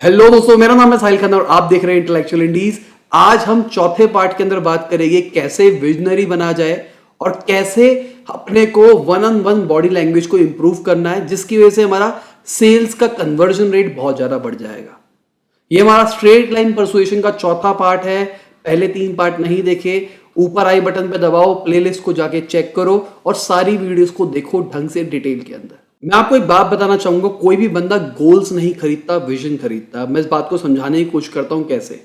Hello दोस्तों, मेरा नाम है साहिल खान और आप देख रहे हैं इंटेलेक्चुअल इंडीज। आज हम चौथे पार्ट के अंदर बात करेंगे कैसे विजनरी बना जाए और कैसे अपने को one on one body language को इंप्रूव करना है, जिसकी वजह से हमारा सेल्स का कन्वर्जन रेट बहुत ज्यादा बढ़ जाएगा। ये हमारा स्ट्रेट लाइन परसुएशन का चौथा पार्ट है। पहले 3 पार्ट नहीं देखे, ऊपर आई बटन पे दबाओ, प्लेलिस्ट को जाके चेक करो और सारी वीडियोस को देखो ढंग से डिटेल के अंदर। मैं आपको एक बात बताना चाहूंगा, कोई भी बंदा गोल्स नहीं खरीदता, विजन खरीदता। मैं इस बात को समझाने की कोशिश करता हूं कैसे।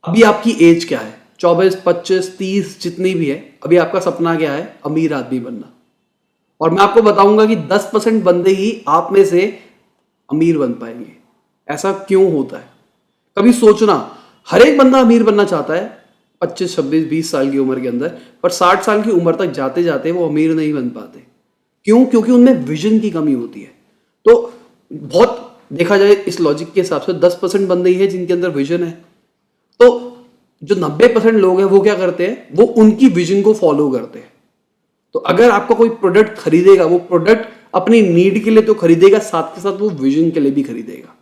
अभी आपकी एज क्या है? 24, 25, 30 जितनी भी है, अभी आपका सपना क्या है? अमीर आदमी बनना। और मैं आपको बताऊंगा कि 10% बंदे ही आप में से अमीर बन पाएंगे। ऐसा क्यों होता है? कभी सोचना, हर एक बंदा अमीर बनना चाहता है 25, 26, 20 साल की उम्र के अंदर, पर 60 साल की उम्र तक जाते जाते वो अमीर नहीं बन पाते। क्यों? क्योंकि उनमें विजन की कमी होती है। तो बहुत देखा जाए इस लॉजिक के हिसाब से 10% बंदे ही है जिनके अंदर विजन है। तो जो 90% लोग हैं वो क्या करते हैं? वो उनकी विजन को फॉलो करते हैं। तो अगर आपका कोई प्रोडक्ट खरीदेगा, वो प्रोडक्ट अपनी नीड के लिए तो खरीदेगा, साथ के साथ वो विजन के लिए भी खरीदेगा।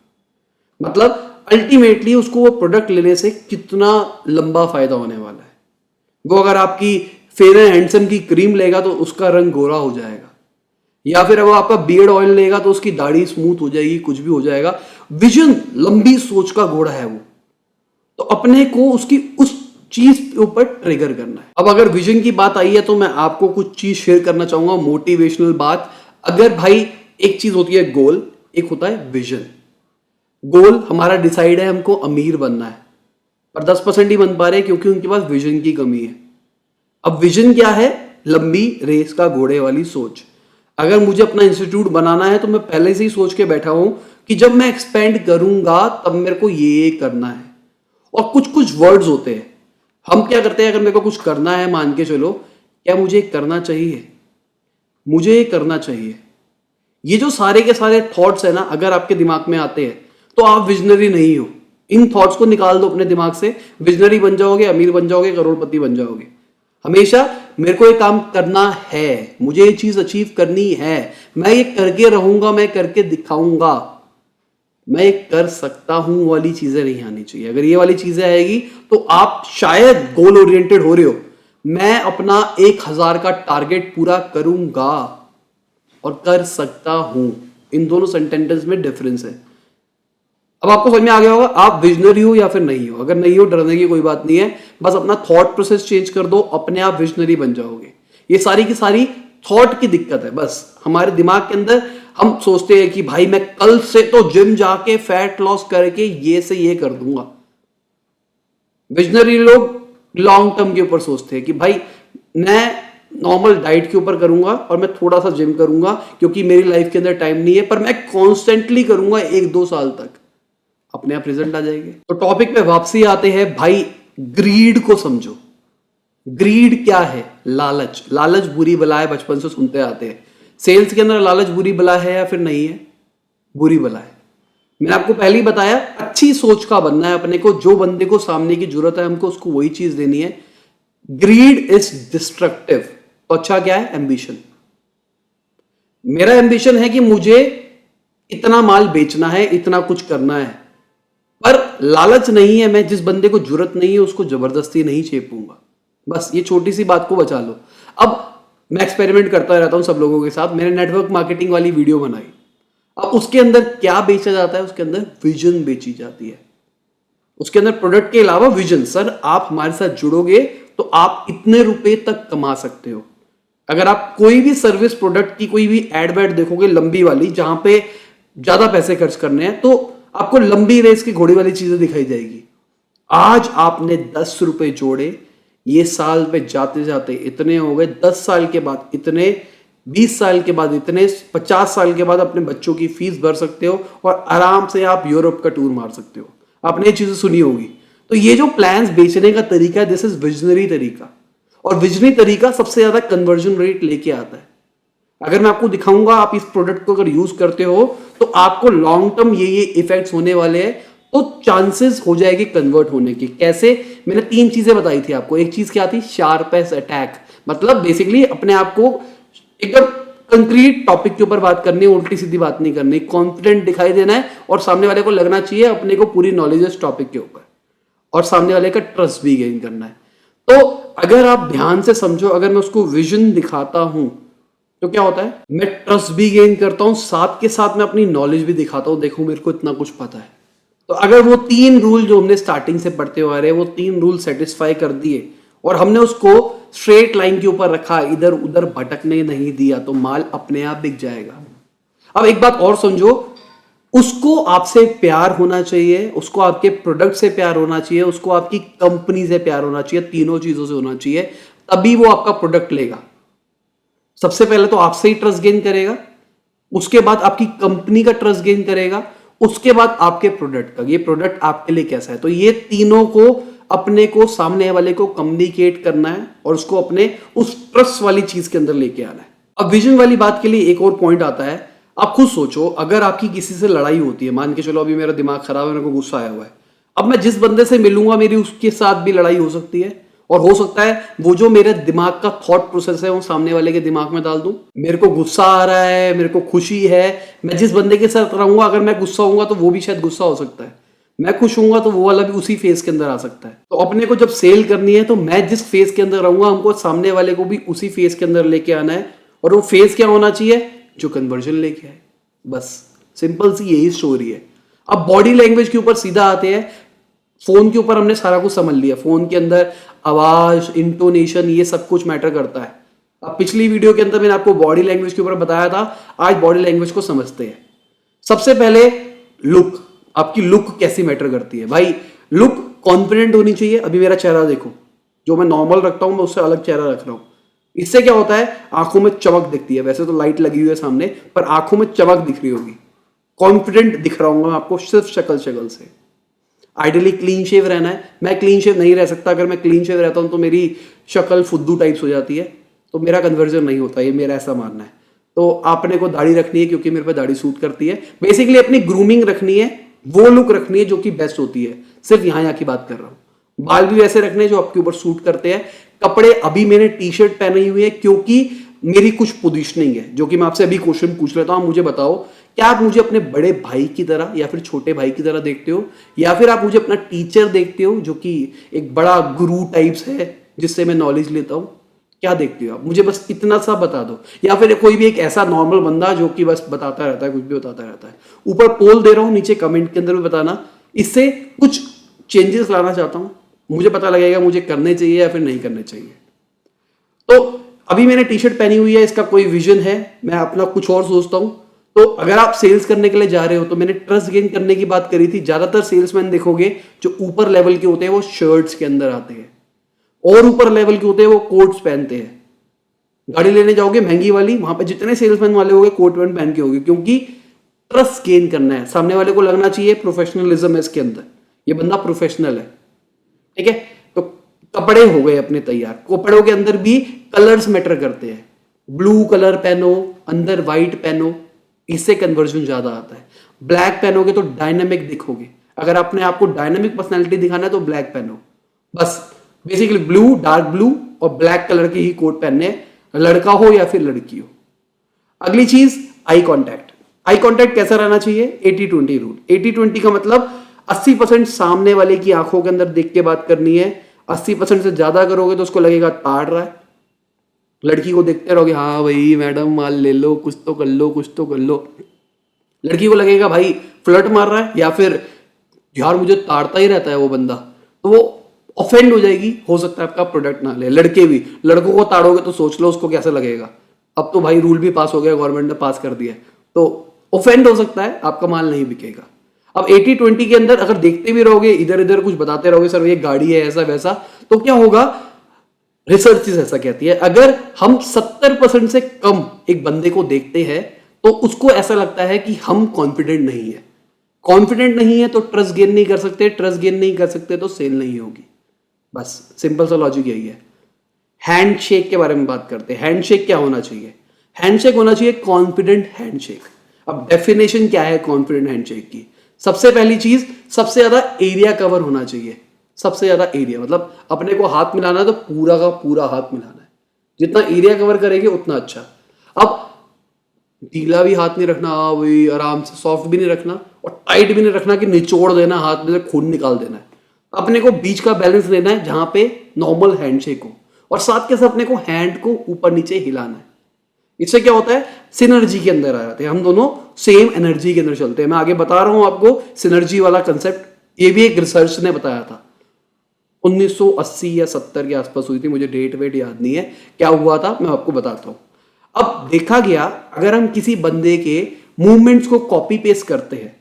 मतलब अल्टीमेटली उसको वो प्रोडक्ट लेने से कितना लंबा फायदा होने वाला है। वो अगर आपकी फेयर एंड हैंडसम की क्रीम लेगा तो उसका रंग गोरा हो जाएगा, या फिर वो आपका बियर्ड ऑयल लेगा तो उसकी दाढ़ी स्मूथ हो जाएगी, कुछ भी हो जाएगा। विजन, लंबी सोच का घोड़ा है वो। तो अपने को उसकी उस चीज के ऊपर ट्रिगर करना है। अब अगर विजन की बात आई है तो मैं आपको कुछ चीज शेयर करना चाहूंगा, मोटिवेशनल बात। अगर भाई एक चीज होती है गोल, एक होता है विजन। गोल हमारा डिसाइड है, हमको अमीर बनना है, पर 10% ही बन पा रहे क्योंकि उनके पास विजन की कमी है। अब विजन क्या है? लंबी रेस का घोड़े वाली सोच। अगर मुझे अपना इंस्टीट्यूट बनाना है तो मैं पहले से ही सोच के बैठा हूं कि जब मैं एक्सपेंड करूंगा तब मेरे को ये करना है। और कुछ कुछ वर्ड्स होते हैं, हम क्या करते हैं, अगर मेरे को कुछ करना है, मान के चलो, क्या मुझे करना चाहिए? मुझे ये करना चाहिए। ये जो सारे के सारे थॉट्स है ना, अगर आपके दिमाग में आते हैं तो आप विजनरी नहीं हो। इन थॉट्स को निकाल दो अपने दिमाग से, विजनरी बन जाओगे, अमीर बन जाओगे, करोड़पति बन जाओगे। हमेशा मेरे को ये काम करना है, मुझे ये चीज अचीव करनी है, मैं ये करके रहूंगा, मैं करके दिखाऊंगा, मैं ये कर सकता हूं वाली चीजें नहीं आनी चाहिए। अगर ये वाली चीजें आएगी तो आप शायद गोल ओरिएंटेड हो रहे हो। मैं अपना 1000 का टारगेट पूरा करूंगा और कर सकता हूं, इन दोनों सेंटेंसेस में डिफरेंस है। अब आपको समझ में आ गया होगा आप विजनरी हो या फिर नहीं हो। अगर नहीं हो, डरने की कोई बात नहीं है, बस अपना थॉट प्रोसेस चेंज कर दो, अपने आप विजनरी बन जाओगे। ये सारी की सारी थॉट की दिक्कत है। बस हमारे दिमाग के अंदर हम सोचते हैं कि भाई मैं कल से तो जिम जाके फैट लॉस करके ये से ये कर दूंगा। विजनरी लोग लॉन्ग टर्म के ऊपर सोचते हैं कि भाई मैं नॉर्मल डाइट के ऊपर करूंगा और मैं थोड़ा सा जिम करूंगा क्योंकि मेरी लाइफ के अंदर टाइम नहीं है, पर मैं कॉन्स्टेंटली करूंगा 1-2 साल तक, अपने आप रिजल्ट आ जाएंगे। तो टॉपिक पे वापसी आते हैं भाई, ग्रीड को समझो। ग्रीड क्या है? लालच। लालच बुरी बला है, बचपन से सुनते आते हैं। सेल्स के अंदर लालच बुरी बला है या फिर नहीं है? बुरी बला है। मैंने आपको पहले ही बताया, अच्छी सोच का बनना है अपने को। जो बंदे को सामने की जरूरत है हमको उसको वही चीज देनी है। Grid is destructive. तो अच्छा क्या है? एम्बिशन। मेरा एम्बिशन है कि मुझे इतना माल बेचना है, इतना कुछ करना है, पर लालच नहीं है। मैं जिस बंदे को जरूरत नहीं है उसको जबरदस्ती नहीं चेपूंगा। बस ये छोटी सी बात को बचा लो। अब मैं एक्सपेरिमेंट करता रहता हूं सब लोगों के साथ। मैंने नेटवर्क मार्केटिंग वाली वीडियो बनाई। अब उसके अंदर क्या बेचा जाता है? उसके अंदर विजन बेची जाती है। उसके अंदर प्रोडक्ट के अलावा विजन। सर आप हमारे साथ जुड़ोगे तो आप इतने रुपए तक कमा सकते हो। अगर आप कोई भी सर्विस प्रोडक्ट की कोई भी एड वेड देखोगे लंबी वाली, जहां पे ज्यादा पैसे खर्च करने हैं, तो आपको लंबी रेस की घोड़ी वाली चीजें दिखाई जाएगी। आज आपने 10 रुपए जोड़े, ये साल पे जाते जाते इतने हो गए, 10 साल के बाद इतने, 20 साल के बाद इतने, 50 साल के बाद अपने बच्चों की फीस भर सकते हो और आराम से आप यूरोप का टूर मार सकते हो। आपने ये चीजें सुनी होगी। तो ये जो प्लान्स बेचने का तरीका है, दिस इज विजनरी तरीका। और विजनरी तरीका सबसे ज्यादा कन्वर्जन रेट लेके आता है। अगर मैं आपको दिखाऊंगा, आप इस प्रोडक्ट को अगर यूज करते हो तो आपको लॉन्ग टर्म ये इफेक्ट्स होने वाले हैं, तो चांसेस हो जाएगी कन्वर्ट होने की। कैसे? मैंने 3 चीजें बताई थी आपको। एक चीज क्या थी? Sharp edge attack. मतलब बेसिकली अपने आप को एकदम कंक्रीट टॉपिक के ऊपर बात करनी है, उल्टी सीधी बात नहीं करनी, कॉन्फिडेंट दिखाई देना है और सामने वाले को लगना चाहिए अपने को पूरी नॉलेज है इस टॉपिक के ऊपर, और सामने वाले का ट्रस्ट भी गेन करना है। तो अगर आप ध्यान से समझो, अगर मैं उसको विजन दिखाता हूं तो क्या होता है, मैं ट्रस्ट भी गेन करता हूं, साथ के साथ मैं अपनी नॉलेज भी दिखाता हूं, देखो मेरे को इतना कुछ पता है। तो अगर वो 3 रूल जो हमने स्टार्टिंग से पढ़ते हुए आ रहे हैं, वो 3 रूल सेटिस्फाई कर दिए और हमने उसको स्ट्रेट लाइन के ऊपर रखा, इधर उधर भटकने नहीं दिया, तो माल अपने आप बिक जाएगा। अब एक बात और समझो, उसको आपसे प्यार होना चाहिए, उसको आपके प्रोडक्ट से प्यार होना चाहिए, उसको आपकी कंपनी से प्यार होना चाहिए, तीनों चीजों से होना चाहिए, तभी वो आपका प्रोडक्ट लेगा। सबसे पहले तो आपसे ही ट्रस्ट गेन करेगा, उसके बाद आपकी कंपनी का ट्रस्ट गेन करेगा, उसके बाद आपके प्रोडक्ट का, ये प्रोडक्ट आपके लिए कैसा है। तो ये तीनों को अपने को सामने वाले को कम्युनिकेट करना है और उसको अपने उस ट्रस्ट वाली चीज के अंदर लेके आना है। अब विजन वाली बात के लिए एक और पॉइंट आता है, आप खुद सोचो, अगर आपकी किसी से लड़ाई होती है, मान के चलो अभी मेरा दिमाग खराब है, मेरे को गुस्सा आया हुआ है, अब मैं जिस बंदे से मिलूंगा मेरी उसके साथ भी लड़ाई हो सकती है, और हो सकता है वो जो मेरे दिमाग का थॉट प्रोसेस है वो सामने वाले के दिमाग में डाल दूं। मेरे को गुस्सा आ रहा है, मेरे को खुशी है, मैं जिस बंदे के साथ रहूंगा, अगर मैं गुस्सा होऊंगा तो वो भी शायद गुस्सा हो सकता है, मैं खुश होऊंगा तो वो वाला भी उसी फेज के अंदर आ सकता है। तो अपने को जब सेल करनी है तो मैं जिस फेज के अंदर रहूंगा, हमको सामने वाले को भी उसी फेज के अंदर लेके आना है, और वो फेज क्या होना चाहिए, जो कन्वर्जन लेके आए। बस सिंपल सी यही स्टोरी है। अब बॉडी लैंग्वेज के ऊपर सीधा आते हैं। फोन के ऊपर हमने सारा कुछ समझ लिया, फोन के अंदर आवाज, इंटोनेशन, ये सब कुछ मैटर करता है। अब पिछली वीडियो के अंदर मैंने आपको बॉडी लैंग्वेज के ऊपर बताया था, आज बॉडी लैंग्वेज को समझते हैं। सबसे पहले लुक, आपकी लुक कैसी मैटर करती है भाई। लुक कॉन्फिडेंट होनी चाहिए। अभी मेरा चेहरा देखो, जो मैं नॉर्मल रखता हूं मैं उससे अलग चेहरा रख रहा हूं। इससे क्या होता है, आंखों में चमक दिखती है। वैसे तो लाइट लगी हुई है सामने, पर आंखों में चमक दिख रही होगी, कॉन्फिडेंट दिख रहा हूं मैं आपको सिर्फ शक्ल से। आइडियली क्लीन शेव रहना है। मैं क्लीन शेव नहीं रह सकता, अगर मैं क्लीन शेव रहता हूं तो मेरी शक्ल फुद्दू टाइप्स हो जाती है, तो मेरा कन्वर्जन नहीं होता, ये मेरा ऐसा मानना है। तो आपने को दाढ़ी रखनी है क्योंकि मेरे पे दाढ़ी सूट करती है। बेसिकली अपनी ग्रूमिंग रखनी है, वो लुक रखनी है जो कि बेस्ट होती है। सिर्फ यहाँ की बात कर रहा हूँ। बाल भी वैसे रखने जो आपके ऊपर सूट करते हैं। कपड़े, अभी मैंने टी शर्ट पहनी हुई है क्योंकि मेरी कुछ पोजीशनिंग है, जो कि मैं आपसे अभी क्वेश्चन पूछ लेता हूँ। मुझे बताओ, क्या आप मुझे अपने बड़े भाई की तरह या फिर छोटे भाई की तरह देखते हो, या फिर आप मुझे अपना टीचर देखते हो जो कि एक बड़ा गुरु टाइप्स है जिससे मैं नॉलेज लेता हूँ? क्या देखते हो आप? मुझे बस इतना सा बता दो। या फिर कोई भी एक ऐसा नॉर्मल बंदा जो कि बस बताता रहता है, कुछ भी बताता रहता है। ऊपर पोल दे रहा हूँ, नीचे कमेंट के अंदर भी बताना। इससे कुछ चेंजेस लाना चाहता हूँ, मुझे पता लगेगा मुझे करने चाहिए या फिर नहीं करने चाहिए। तो अभी मैंने टी शर्ट पहनी हुई है, इसका कोई विजन है, मैं अपना कुछ और सोचता हूं। तो अगर आप सेल्स करने के लिए जा रहे हो, तो मैंने ट्रस्ट गेन करने की बात करी थी। ज्यादातर सेल्समैन देखोगे जो ऊपर लेवल के होते हैं वो शर्ट्स के अंदर आते हैं, और ऊपर लेवल के होते हैं वो कोट्स पहनते हैं। गाड़ी लेने जाओगे महंगी वाली, वहां पे जितने सेल्समैन वाले होंगे कोट पैंट पहन के होंगे, क्योंकि ट्रस्ट गेन करना है। सामने वाले को लगना चाहिए प्रोफेशनलिज्म है इसके अंदर, ये बंदा प्रोफेशनल है। ठीक है, तो कपड़े हो गए अपने तैयार। कपड़ों के अंदर भी कलर्स मैटर करते हैं। ब्लू कलर पहनो, अंदर व्हाइट पहनो, इससे कन्वर्जन ज्यादा आता है। ब्लैक पहनोगे तो डायनामिक दिखोगे। अगर आपने आपको डायनामिक पर्सनैलिटी दिखाना है तो ब्लैक पहनो। बस बेसिकली ब्लू, डार्क ब्लू और ब्लैक कलर के ही कोट पहनने, लड़का हो या फिर लड़की हो। अगली चीज, आई कॉन्टैक्ट। आई कॉन्टैक्ट कैसा रहना चाहिए? 80-20 रूल। 80-20 का मतलब 80% सामने वाले की आंखों के अंदर देख के बात करनी है। 80% से ज्यादा करोगे तो उसको लगेगा ताड़ रहा है। लड़की को देखते रहोगे, हाँ भाई मैडम माल ले लो, कुछ तो कर लो, कुछ तो कर लो। लड़की को लगेगा भाई फ्लर्ट मार रहा है, या फिर यार मुझे ताड़ता ही रहता है वो बंदा, तो वो ऑफेंड हो जाएगी। हो सकता है आपका प्रोडक्ट ना ले। लड़के भी, लड़कों को ताड़ोगे तो सोच लो उसको कैसा लगेगा। अब तो भाई रूल भी पास हो गया, गवर्नमेंट ने पास कर दिया है, तो ऑफेंड हो सकता है, आपका माल नहीं बिकेगा। अब 80-20 के अंदर अगर देखते भी रहोगे, इधर इधर कुछ बताते रहोगे, सर ये गाड़ी है ऐसा वैसा, तो क्या होगा? रिसर्च ऐसा कहती है, अगर हम 70% से कम एक बंदे को देखते हैं तो उसको ऐसा लगता है कि हम कॉन्फिडेंट नहीं है। कॉन्फिडेंट नहीं है तो ट्रस्ट गेन नहीं कर सकते, ट्रस्ट गेन नहीं कर सकते तो सेल नहीं होगी। बस सिंपल सा लॉजिक यही है। हैंडशेक के बारे में बात करते हैं। हैंडशेक क्या होना चाहिए? हैंडशेक होना चाहिए कॉन्फिडेंट हैंडशेक। अब डेफिनेशन क्या है कॉन्फिडेंट हैंडशेक की? सबसे पहली चीज, सबसे ज्यादा एरिया कवर होना चाहिए। सबसे ज्यादा एरिया मतलब अपने को हाथ मिलाना है तो पूरा का पूरा हाथ मिलाना है। जितना एरिया कवर करेंगे उतना अच्छा। अब ढीला भी हाथ नहीं रखना, वही आराम से सॉफ्ट भी नहीं रखना और टाइट भी नहीं रखना कि निचोड़ देना, हाथ में से खून निकाल देना है। अपने को बीच का बैलेंस लेना है जहां पे नॉर्मल हैंडशेक हो और साथ के साथ अपने को हैंड को ऊपर नीचे हिलाना है। इससे क्या होता है, सिनर्जी के अंदर आ जाते हैं, हम दोनों सेम एनर्जी के अंदर चलते हैं। मैं आगे बता रहा हूं आपको सिनर्जी वाला कंसेप्ट, ये भी एक रिसर्च ने बताया था। 1980 या 70 के आसपास हुई थी, मुझे डेट वेट याद नहीं है क्या हुआ था, मैं आपको बताता हूँ। अब देखा गया, अगर हम किसी बंदे के मूवमेंट्स को कॉपी पेस्ट करते हैं,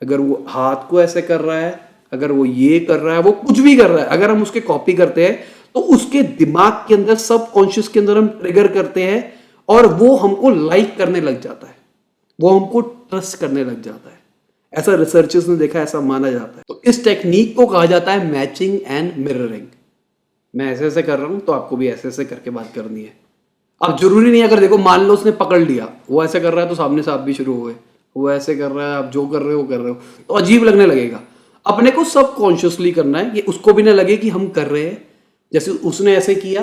अगर वो हाथ को ऐसे कर रहा है, अगर वो ये कर रहा है, वो कुछ भी कर रहा है, अगर हम उसके कॉपी करते हैं तो उसके दिमाग के अंदर, सब कॉन्शियस के अंदर हम ट्रिगर करते हैं और वो हमको लाइक करने लग जाता है, वो हमको ट्रस्ट करने लग जाता है। ऐसा रिसर्चर्स ने देखा, ऐसा माना जाता है। तो इस टेक्निक को कहा जाता है मैचिंग एंड मिररिंग। मैं ऐसे ऐसे कर रहा हूं तो आपको भी ऐसे ऐसे करके बात करनी है। अब जरूरी नहीं, अगर देखो मान लो उसने पकड़ लिया, वो ऐसे कर रहा है तो सामने से आप भी शुरू हो गए, वो ऐसे कर रहा है, आप जो कर रहे हो वो कर रहे हो, तो अजीब लगने लगेगा। अपने को सब कॉन्शियसली करना है, ये उसको भी ना लगे कि हम कर रहे हैं। जैसे उसने ऐसे किया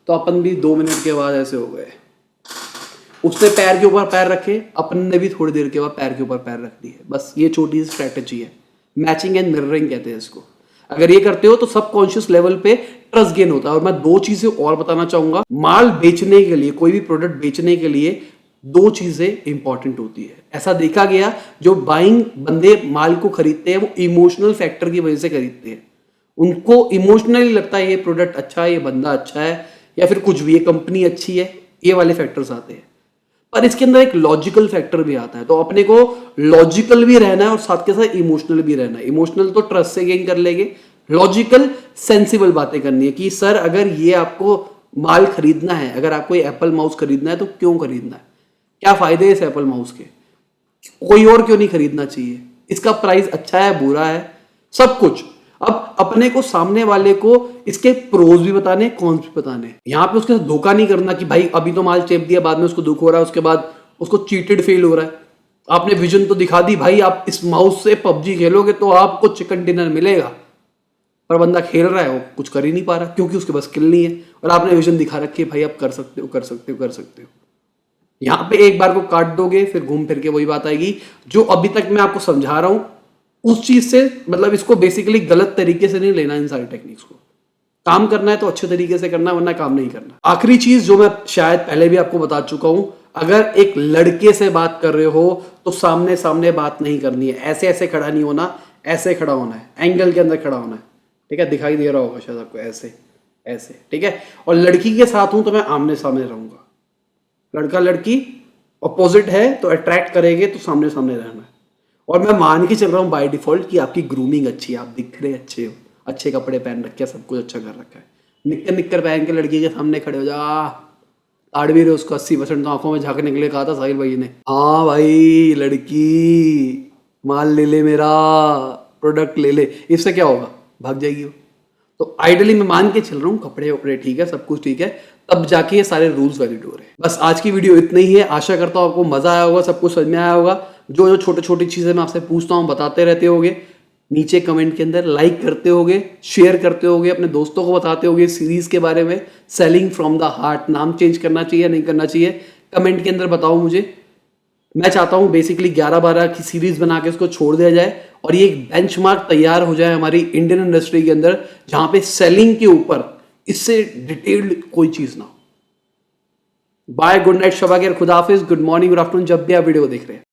तो अपन भी 2 मिनट के बाद ऐसे हो गए, उसने पैर के ऊपर पैर रखे, अपन ने भी थोड़ी देर के बाद पैर के ऊपर पैर रख दिए। बस ये छोटी सी स्ट्रैटेजी है, मैचिंग एंड मिररिंग कहते हैं इसको। अगर ये करते हो तो सबकॉन्शियस लेवल पे ट्रस्ट गेन होता है। और मैं 2 चीजें और बताना चाहूंगा। माल बेचने के लिए, कोई भी प्रोडक्ट बेचने के लिए 2 चीजें इंपॉर्टेंट होती है। ऐसा देखा गया, जो बाइंग बंदे माल को खरीदते हैं वो इमोशनल फैक्टर की वजह से खरीदते हैं। उनको इमोशनली लगता है ये प्रोडक्ट अच्छा है, ये बंदा अच्छा है, या फिर कुछ भी, ये कंपनी अच्छी है, ये वाले फैक्टर्स आते हैं। पर इसके अंदर एक लॉजिकल फैक्टर भी आता है, तो अपने को लॉजिकल भी रहना है और साथ के साथ इमोशनल भी रहना है। इमोशनल तो ट्रस्ट से गेन कर लेंगे, लॉजिकल सेंसिबल बातें करनी है कि सर अगर ये आपको माल खरीदना है, अगर आपको ये एप्पल माउस खरीदना है तो क्यों खरीदना है, क्या फायदे हैं इस एप्पल माउस के, कोई और क्यों नहीं खरीदना चाहिए, इसका प्राइस अच्छा है बुरा है, सब कुछ। अब अपने को सामने वाले को इसके प्रोज भी बताने, कॉन्स भी बताने। यहां पे उसके साथ धोखा नहीं करना कि भाई अभी तो माल चेप दिया, बाद में उसको दुख हो रहा है, उसके बाद उसको चीटेड फील हो रहा है। आपने विजन तो दिखा दी भाई, आप इस माउस से पबजी खेलोगे तो आपको चिकन डिनर मिलेगा, पर बंदा खेल रहा है, वो कुछ कर ही नहीं पा रहा क्योंकि उसके पास स्किल नहीं है। और आपने विजन दिखा रखी है भाई आप कर सकते हो, कर सकते हो, कर सकते हो। यहां पे एक बार को काट दोगे, फिर घूम फिर के वही बात आएगी जो अभी तक मैं आपको समझा रहा हूं, उस चीज से मतलब इसको बेसिकली गलत तरीके से नहीं लेना। इन सारी टेक्निक्स को काम करना है तो अच्छे तरीके से करना, वरना काम नहीं करना। आखिरी चीज जो मैं शायद पहले भी आपको बता चुका हूं, अगर एक लड़के से बात कर रहे हो तो सामने सामने बात नहीं करनी है, ऐसे ऐसे खड़ा नहीं होना, ऐसे खड़ा होना है, एंगल के अंदर खड़ा होना है, ठीक है, दिखाई दे रहा होगा शायद आपको, ऐसे ऐसे, ठीक है। और लड़की के साथ हूं तो मैं आमने सामने रहूंगा, लड़का लड़की अपोजिट है तो अट्रैक्ट करेंगे तो सामने सामने रहना है। और मैं मान के चल रहा हूँ बाय डिफॉल्ट कि आपकी ग्रूमिंग अच्छी है, आप दिख रहे अच्छे हो, अच्छे कपड़े पहन रखे हैं, सब कुछ अच्छा कर रखा है। निक्कर निक्कर पहन के लड़की के सामने खड़े हो जा, आड़ भी रहे उसको 80% तो आंखों में झांकने के लिए कहा था साहिल भाई ने। हाँ भाई लड़की माल ले ले, मेरा प्रोडक्ट ले ले, इससे क्या होगा, भाग जाएगी वो। तो आइडियली मैं मान के चल रहा हूँ कपड़े वपड़े ठीक है, सब कुछ ठीक है, तब जाके ये सारे रूल्स वैलिड हो रहे हैं। बस आज की वीडियो इतना ही है, आशा करता हूँ आपको मजा आया होगा, सब कुछ समझ में आया होगा। जो जो छोटी छोटी चीजें मैं आपसे पूछता हूँ बताते रहते होगे, नीचे कमेंट के अंदर लाइक करते होगे, शेयर करते होगे, अपने दोस्तों को बताते होगे सीरीज के बारे में। सेलिंग फ्रॉम द हार्ट, नाम चेंज करना चाहिए नहीं करना चाहिए, कमेंट के अंदर बताओ मुझे। मैं चाहता हूँ बेसिकली 11-12 की सीरीज बना के इसको छोड़ दिया जाए और ये एक बेंचमार्क तैयार हो जाए हमारी इंडियन इंडस्ट्री के अंदर, जहां पे सेलिंग के ऊपर इससे डिटेल्ड कोई चीज ना हो। बाय, गुड नाइट, शबा खैर, खुदा हाफिज, गुड मॉर्निंग, गुड आफ्टरनून, जब भी आप वीडियो देख रहे हैं।